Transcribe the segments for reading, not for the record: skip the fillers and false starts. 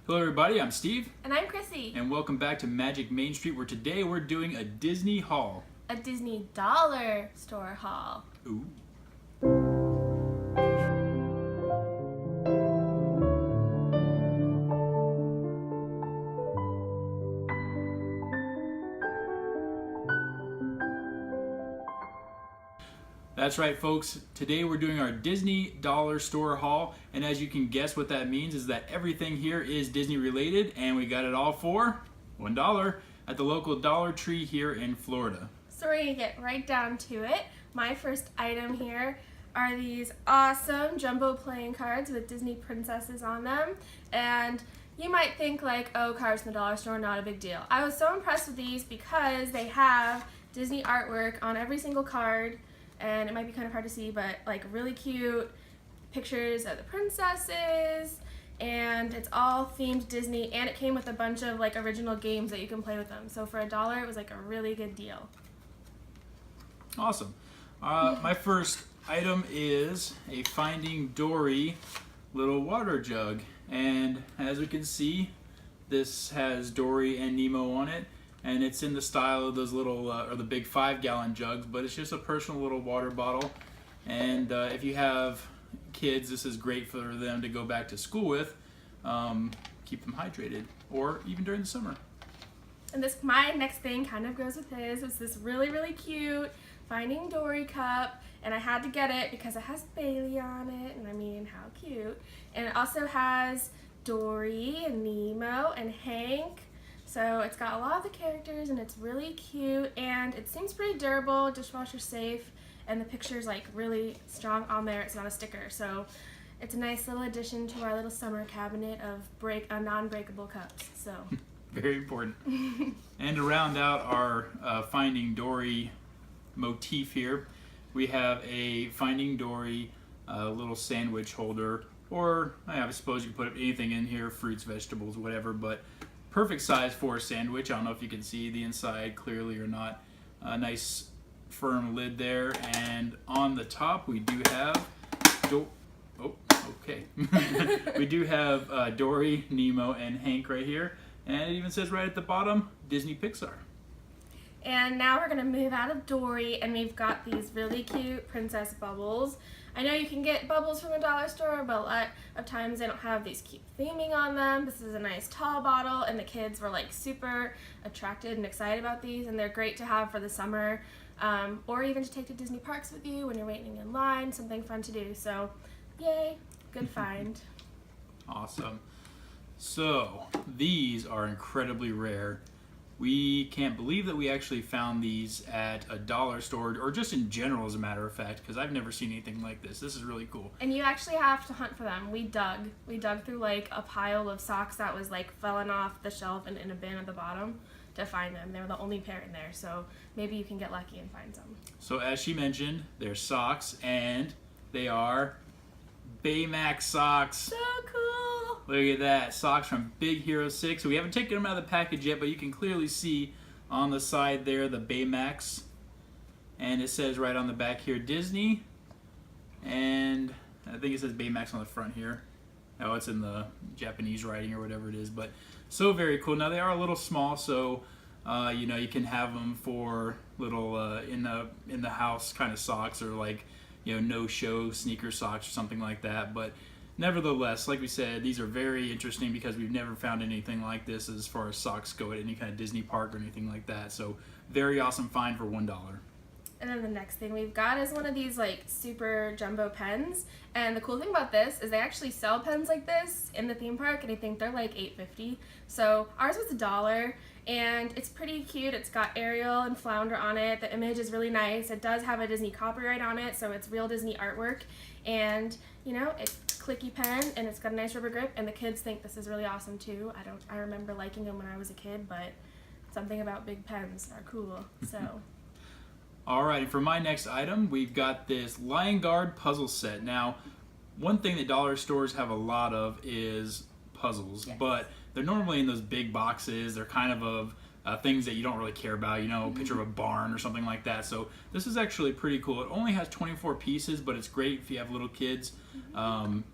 Hello everybody, I'm Steve. And I'm Chrissy. And welcome back to Magic Main Street, where today we're doing a Disney haul. A Disney dollar store haul. Ooh. That's right, folks. Today we're doing our Disney dollar store haul, and as you can guess what that means is that everything here is Disney related, and we got it all for $1 at the local Dollar Tree here in Florida. So we're gonna get right down to it. My first item here are these awesome jumbo playing cards with Disney princesses on them, and you might think like, oh, cards from the dollar store, not a big deal. I was so impressed with these because they have Disney artwork on every single card. And it might be kind of hard to see, but like really cute pictures of the princesses, and it's all themed Disney, and it came with a bunch of like original games that you can play with them. So for $1, it was like a really good deal. Awesome. My first item is a Finding Dory little water jug, and as we can see, this has Dory and Nemo on it. And it's in the style of those little, or the big 5-gallon jugs, but it's just a personal little water bottle. And if you have kids, this is great for them to go back to school with, keep them hydrated, or even during the summer. And my next thing kind of goes with his. It's this really, really cute Finding Dory cup, and I had to get it because it has Bailey on it, and I mean, how cute. And it also has Dory and Nemo and Hank. So it's got a lot of the characters, and it's really cute, and it seems pretty durable, dishwasher safe, and the picture's like really strong on there. It's not a sticker, so it's a nice little addition to our little summer cabinet of non-breakable cups. So very important. And to round out our Finding Dory motif here, we have a Finding Dory little sandwich holder, or I suppose you can put anything in here, fruits, vegetables, whatever, but perfect size for a sandwich. I don't know if you can see the inside clearly or not. A nice firm lid there, and on the top we do have we do have Dory, Nemo, and Hank right here, and it even says right at the bottom, Disney Pixar. And now we're gonna move out of Dory, and we've got these really cute princess bubbles. I know you can get bubbles from the dollar store, but a lot of times they don't have these cute theming on them. This is a nice tall bottle, and the kids were like super attracted and excited about these, and they're great to have for the summer, or even to take to Disney parks with you when you're waiting in line, something fun to do. So yay, good find. Awesome. So these are incredibly rare. We can't believe that we actually found these at a dollar store, or just in general as a matter of fact, because I've never seen anything like this. This is really cool. And you actually have to hunt for them. We dug through like a pile of socks that was like falling off the shelf and in a bin at the bottom to find them. They were the only pair in there, so maybe you can get lucky and find some. So as she mentioned, they're socks, and they are Baymax socks. So cool. Look at that, socks from Big Hero 6. So we haven't taken them out of the package yet, but you can clearly see on the side there the Baymax. And it says right on the back here, Disney. And I think it says Baymax on the front here. Oh, it's in the Japanese writing or whatever it is, but so very cool. Now they are a little small, so you know, you can have them for little in the house kind of socks, or like, you know, no-show sneaker socks or something like that. But nevertheless, like we said, these are very interesting because we've never found anything like this as far as socks go at any kind of Disney park or anything like that. So very awesome find for $1. And then the next thing we've got is one of these like super jumbo pens. And the cool thing about this is they actually sell pens like this in the theme park, and I think they're like $8.50. So ours was $1, and it's pretty cute. It's got Ariel and Flounder on it. The image is really nice. It does have a Disney copyright on it, so it's real Disney artwork. And you know, it's a clicky pen, and it's got a nice rubber grip, and the kids think this is really awesome too. I remember liking them when I was a kid, but something about big pens are cool. So Alright, and for my next item, we've got this Lion Guard puzzle set. Now, one thing that dollar stores have a lot of is puzzles, yes, but they're normally in those big boxes. They're kind of things that you don't really care about, you know, a picture of a barn or something like that. So this is actually pretty cool. It only has 24 pieces, but it's great if you have little kids,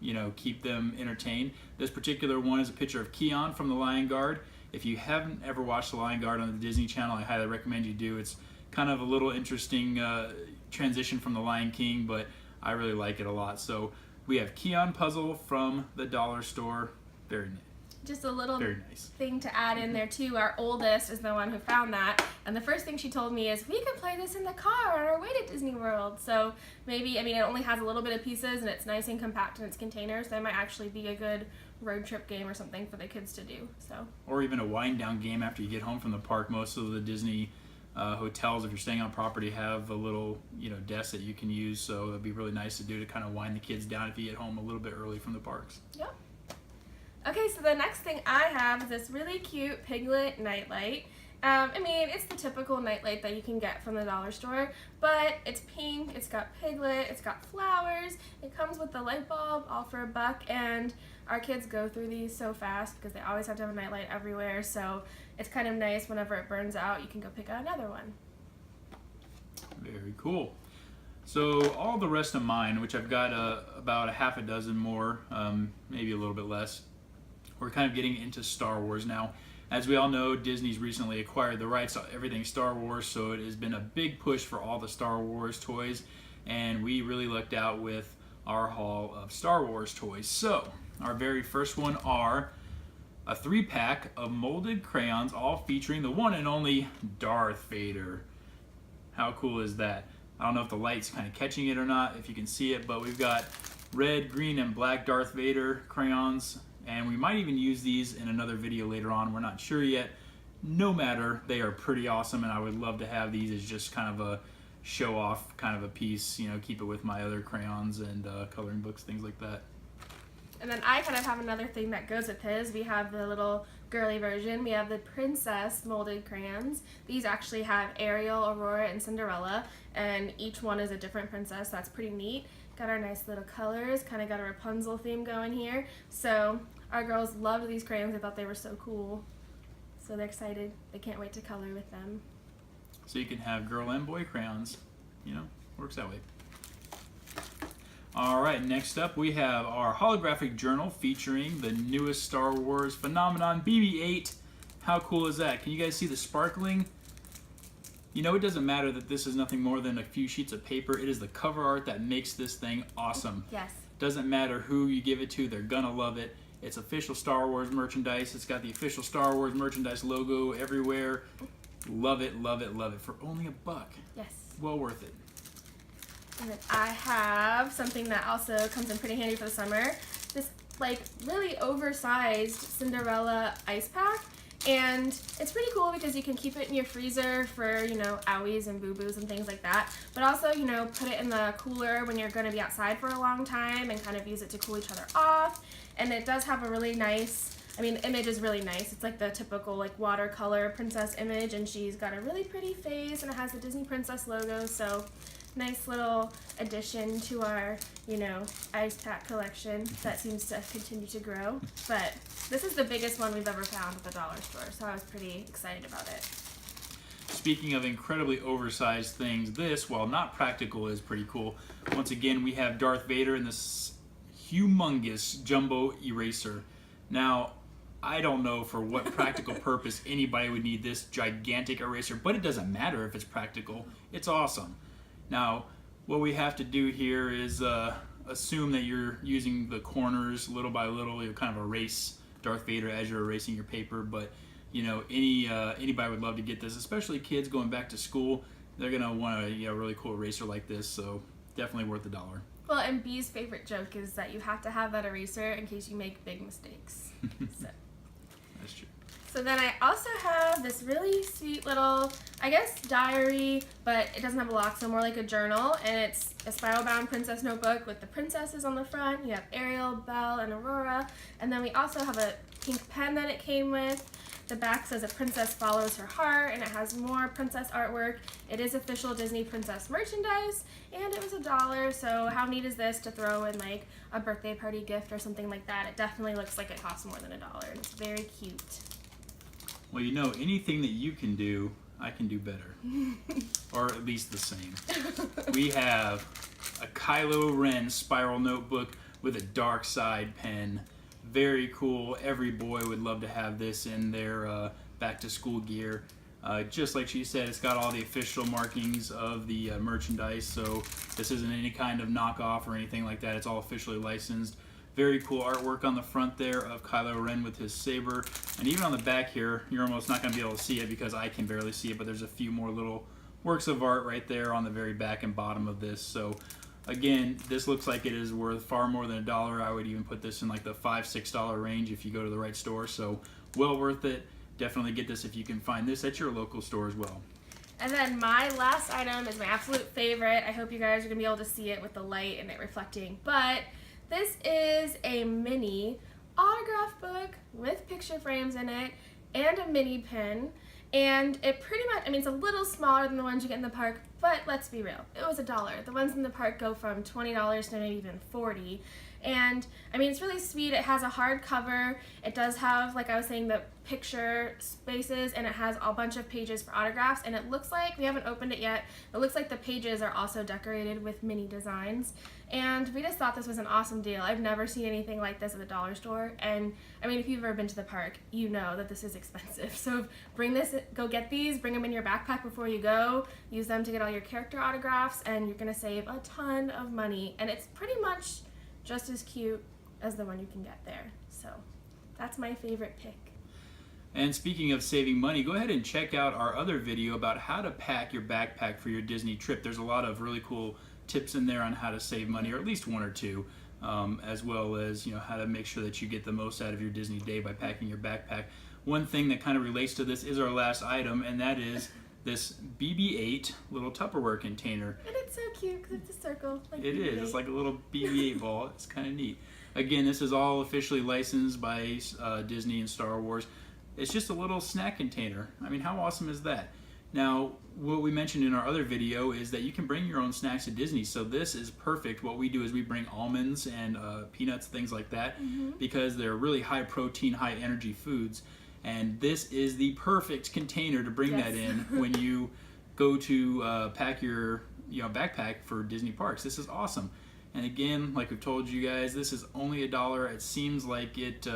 you know, keep them entertained. This particular one is a picture of Keon from The Lion Guard. If you haven't ever watched The Lion Guard on the Disney Channel, I highly recommend you do. It's kind of a little interesting transition from The Lion King, but I really like it a lot. So we have Keon puzzle from the dollar store. Very nice. Just a little Very nice thing to add in there too. Our oldest is the one who found that, and the first thing she told me is we could play this in the car on our way to Disney World. So maybe, I mean, it only has a little bit of pieces and it's nice and compact in its containers. So it might actually be a good road trip game or something for the kids to do. So. Or even a wind down game after you get home from the park. Most of the Disney hotels, if you're staying on property, have a little, you know, desk that you can use. So it'd be really nice to do to kind of wind the kids down if you get home a little bit early from the parks. Yep. Okay, so the next thing I have is this really cute Piglet nightlight. I mean, it's the typical nightlight that you can get from the dollar store, but it's pink, it's got Piglet, it's got flowers, it comes with the light bulb, all for $1, and our kids go through these so fast because they always have to have a nightlight everywhere, so it's kind of nice whenever it burns out, you can go pick out another one. Very cool. So all the rest of mine, which I've got about a half a dozen more, maybe a little bit less, we're kind of getting into Star Wars now. As we all know, Disney's recently acquired the rights to everything Star Wars, so it has been a big push for all the Star Wars toys, and we really lucked out with our haul of Star Wars toys. So our very first one are a 3-pack of molded crayons, all featuring the one and only Darth Vader. How cool is that? I don't know if the light's kind of catching it or not, if you can see it, but we've got red, green, and black Darth Vader crayons, and we might even use these in another video later on. We're not sure yet. No matter, they are pretty awesome, and I would love to have these as just kind of a show off kind of a piece, you know, keep it with my other crayons and coloring books, things like that. And then I kind of have another thing that goes with his. We have the little girly version. We have the princess molded crayons. These actually have Ariel, Aurora, and Cinderella, and each one is a different princess. That's pretty neat. Got our nice little colors, kind of got a Rapunzel theme going here. So our girls loved these crayons. They thought they were so cool. So they're excited. They can't wait to color with them. So you can have girl and boy crayons. You know, works that way. All right, next up we have our holographic journal featuring the newest Star Wars phenomenon, BB-8. How cool is that? Can you guys see the sparkling? You know, it doesn't matter that this is nothing more than a few sheets of paper. It is the cover art that makes this thing awesome. Yes. Doesn't matter who you give it to, they're gonna love it. It's official Star Wars merchandise. It's got the official Star Wars merchandise logo everywhere. Love it, love it, love it. For only $1. Yes. Well worth it. And then I have something that also comes in pretty handy for the summer. This like really oversized Cinderella ice pack. And it's pretty cool because you can keep it in your freezer for, you know, owies and boo-boos and things like that. But also, you know, put it in the cooler when you're going to be outside for a long time and kind of use it to cool each other off. And it does have a really nice, I mean, the image is really nice. It's like the typical like watercolor princess image, and she's got a really pretty face and it has the Disney Princess logo. So nice little addition to our, you know, ice pack collection that seems to continue to grow. But this is the biggest one we've ever found at the dollar store, so I was pretty excited about it. Speaking of incredibly oversized things, this, while not practical, is pretty cool. Once again, we have Darth Vader in this humongous jumbo eraser. Now, I don't know for what practical purpose anybody would need this gigantic eraser, but it doesn't matter if it's practical. It's awesome. Now, what we have to do here is assume that you're using the corners little by little. You'll kind of erase Darth Vader as you're erasing your paper, but you know, anybody would love to get this, especially kids going back to school. They're gonna want a really cool eraser like this, so definitely worth $1. Well, and B's favorite joke is that you have to have that eraser in case you make big mistakes. So. That's true. So then I also have this really sweet little, I guess, diary, but it doesn't have a lock, so more like a journal, and it's a spiral-bound princess notebook with the princesses on the front. You have Ariel, Belle, and Aurora, and then we also have a pink pen that it came with. The back says a princess follows her heart, and it has more princess artwork. It is official Disney princess merchandise, and it was $1, so how neat is this to throw in like a birthday party gift or something like that? It definitely looks like it costs more than $1, and it's very cute. Well, you know, anything that you can do, I can do better. Or at least the same. We have a Kylo Ren spiral notebook with a dark side pen. Very cool. Every boy would love to have this in their back to school gear. Just like she said, it's got all the official markings of the merchandise, so this isn't any kind of knockoff or anything like that. It's all officially licensed. Very cool artwork on the front there of Kylo Ren with his saber. And even on the back here, you're almost not going to be able to see it because I can barely see it, but there's a few more little works of art right there on the very back and bottom of this. So again, this looks like it is worth far more than $1. I would even put this in like the $5-6 range if you go to the right store. So well worth it. Definitely get this if you can find this at your local store as well. And then my last item is my absolute favorite. I hope you guys are going to be able to see it with the light and it reflecting. But this is a mini autograph book with picture frames in it and a mini pin. And it pretty much, I mean, it's a little smaller than the ones you get in the park, but let's be real, it was $1. The ones in the park go from $20 to maybe even $40. And I mean, it's really sweet. It has a hard cover. It does have, like I was saying, the picture spaces, and it has a bunch of pages for autographs. And it looks like, we haven't opened it yet, it looks like the pages are also decorated with mini designs. And we just thought this was an awesome deal. I've never seen anything like this at the dollar store. And I mean, if you've ever been to the park, you know that this is expensive. So bring this, go get these, bring them in your backpack before you go, use them to get all your character autographs, and you're gonna save a ton of money. And it's pretty much just as cute as the one you can get there. So that's my favorite pick. And speaking of saving money, go ahead and check out our other video about how to pack your backpack for your Disney trip. There's a lot of really cool tips in there on how to save money, or at least one or two, as well as, you know, how to make sure that you get the most out of your Disney day by packing your backpack. One thing that kind of relates to this is our last item, and that is this BB-8 little Tupperware container. And it's so cute because it's a circle. Like it BB-8. is. It's like a little BB-8 ball. It's kind of neat. Again, this is all officially licensed by Disney and Star Wars. It's just a little snack container. I mean, how awesome is that? Now, what we mentioned in our other video is that you can bring your own snacks to Disney, so this is perfect. What we do is we bring almonds and peanuts, things like that, because they're really high protein, high energy foods. And this is the perfect container to bring that in when you go to pack your backpack for Disney parks. This is awesome. And again, like we've told you guys, this is only $1. It seems like it,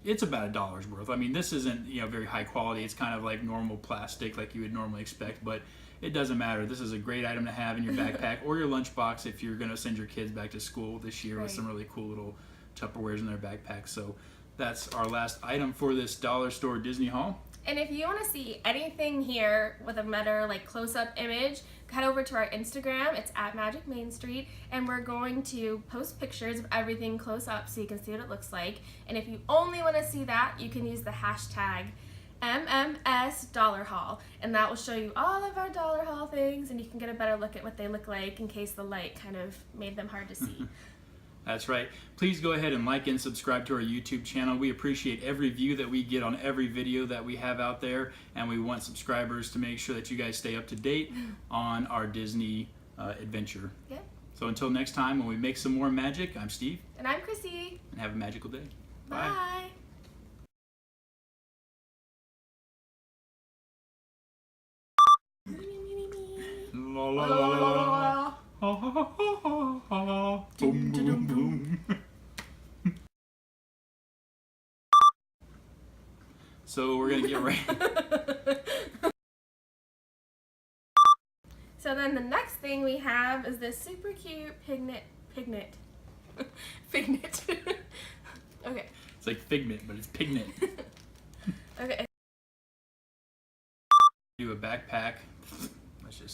it's about $1's worth. I mean, this isn't very high quality. It's kind of like normal plastic, like you would normally expect, but it doesn't matter. This is a great item to have in your backpack or your lunchbox if you're going to send your kids back to school this year with some really cool little Tupperwares in their backpack. So that's our last item for this dollar store Disney haul. And if you want to see anything here with a better like close-up image, head over to our Instagram. It's at Magic Main Street, and we're going to post pictures of everything close up so you can see what it looks like. And if you only want to see that, you can use the hashtag MMS Dollar Haul, and that will show you all of our dollar haul things, and you can get a better look at what they look like in case the light kind of made them hard to see. That's right. Please go ahead and like and subscribe to our YouTube channel. We appreciate every view that we get on every video that we have out there, and we want subscribers to make sure that you guys stay up to date on our Disney adventure. Yeah. So until next time when we make some more magic, I'm Steve. And I'm Chrissy. And have a magical day. Bye. La la la la la. Ha ha ha ha ha. Boom boom boom. So we're gonna get right. So then the next thing we have is this super cute fignet. Okay. It's like figment, but it's pigment. Okay. Do a backpack. Let's just